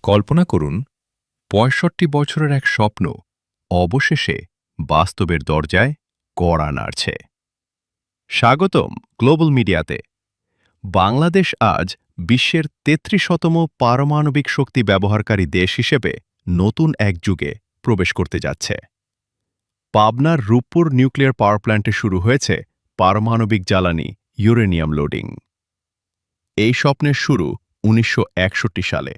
কল্পনা করুন ৬৫ বছরের এক স্বপ্ন অবশেষে বাস্তবের দরজায় কড়া নাড়ছে। স্বাগতম গ্লোবাল মিডিয়াতে। বাংলাদেশ আজ বিশ্বের ৩৩তম পারমাণবিক শক্তি ব্যবহারকারী দেশ হিসেবে নতুন এক যুগে প্রবেশ করতে যাচ্ছে। পাবনার রূপপুর নিউক্লিয়ার পাওয়ার প্ল্যান্টে শুরু হয়েছে পারমাণবিক জ্বালানি ইউরেনিয়াম লোডিং। এই স্বপ্নের শুরু ১৯৬১ সালে,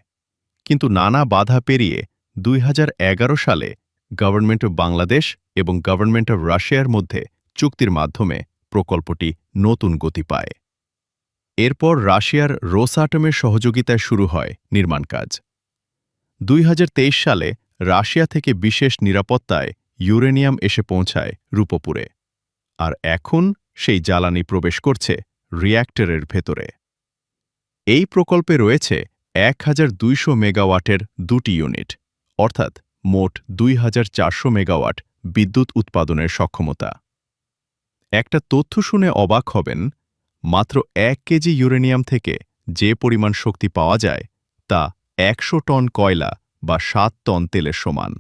কিন্তু নানা বাধা পেরিয়ে ২০১১ সালে গভর্নমেন্ট অব বাংলাদেশ এবং গভর্নমেন্ট অব রাশিয়ার মধ্যে চুক্তির মাধ্যমে প্রকল্পটি নতুন গতি পায়। এরপর রাশিয়ার রোসাটমের সহযোগিতায় শুরু হয় নির্মাণ কাজ। ২০২৩ সালে রাশিয়া থেকে বিশেষ নিরাপত্তায় ইউরেনিয়াম এসে পৌঁছায় রূপপুরে, আর এখন সেই জ্বালানি প্রবেশ করছে রিয়্যাক্টরের ভেতরে। এই প্রকল্পে রয়েছে ১,২০০ মেগাওয়াটের দুটি ইউনিট, অর্থাৎ মোট ২,৪০০ মেগাওয়াট বিদ্যুৎ উৎপাদনের সক্ষমতা। একটা তথ্য শুনে অবাক হবেন, মাত্র ১ কেজি ইউরেনিয়াম থেকে যে পরিমাণ শক্তি পাওয়া যায় তা ১০০ টন কয়লা বা ৭ টন তেলের সমান।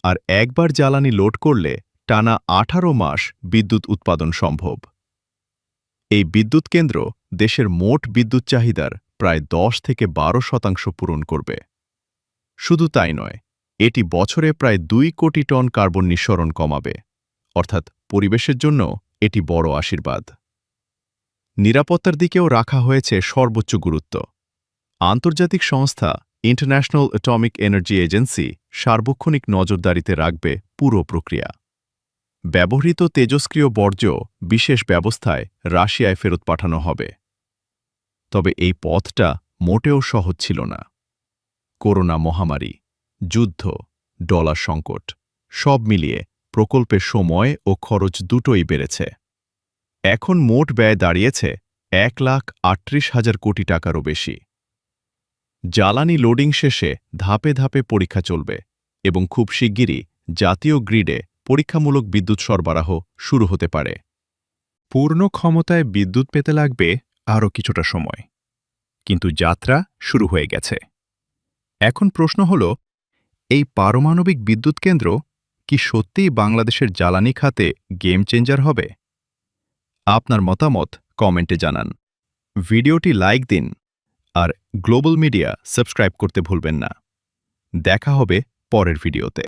আর একবার জ্বালানি লোড করলে টানা ১৮ মাস বিদ্যুৎ উৎপাদন সম্ভব। এই বিদ্যুৎ কেন্দ্র দেশের মোট বিদ্যুৎ চাহিদার প্রায় ১০-১২% পূরণ করবে। শুধু তাই নয়, এটি বছরে প্রায় ২ কোটি টন কার্বন নিঃসরণ কমাবে, অর্থাৎ পরিবেশের জন্য এটি বড় আশীর্বাদ। নিরাপত্তার দিকেও রাখা হয়েছে সর্বোচ্চ গুরুত্ব। আন্তর্জাতিক সংস্থা ইন্টারন্যাশনাল অ্যাটমিক এনার্জি এজেন্সি সার্বক্ষণিক নজরদারিতে রাখবে পুরো প্রক্রিয়া। ব্যবহৃত তেজস্ক্রিয় বর্জ্য বিশেষ ব্যবস্থায় রাশিয়ায় ফেরত পাঠানো হবে। তবে এই পথটা মোটেও সহজ ছিল না। করোনা মহামারী, যুদ্ধ, ডলার সংকট সব মিলিয়ে প্রকল্পের সময় ও খরচ দুটোই বেড়েছে। এখন মোট ব্যয় দাঁড়িয়েছে ১,৩৮,০০০ কোটি টাকারও বেশি। জ্বালানি লোডিং শেষে ধাপে ধাপে পরীক্ষা চলবে এবং খুব শিগগিরই জাতীয় গ্রিডে পরীক্ষামূলক বিদ্যুৎ সরবরাহ শুরু হতে পারে। পূর্ণ ক্ষমতায় বিদ্যুৎ পেতে লাগবে আরও কিছুটা সময়, কিন্তু যাত্রা শুরু হয়ে গেছে। এখন প্রশ্ন হল, এই পারমাণবিক বিদ্যুৎ কেন্দ্র কি সত্যিই বাংলাদেশের জ্বালানি খাতে গেম চেঞ্জার হবে? আপনার মতামত কমেন্টে জানান। ভিডিওটি লাইক দিন আর গ্লোবাল মিডিয়া সাবস্ক্রাইব করতে ভুলবেন না। দেখা হবে পরের ভিডিওতে।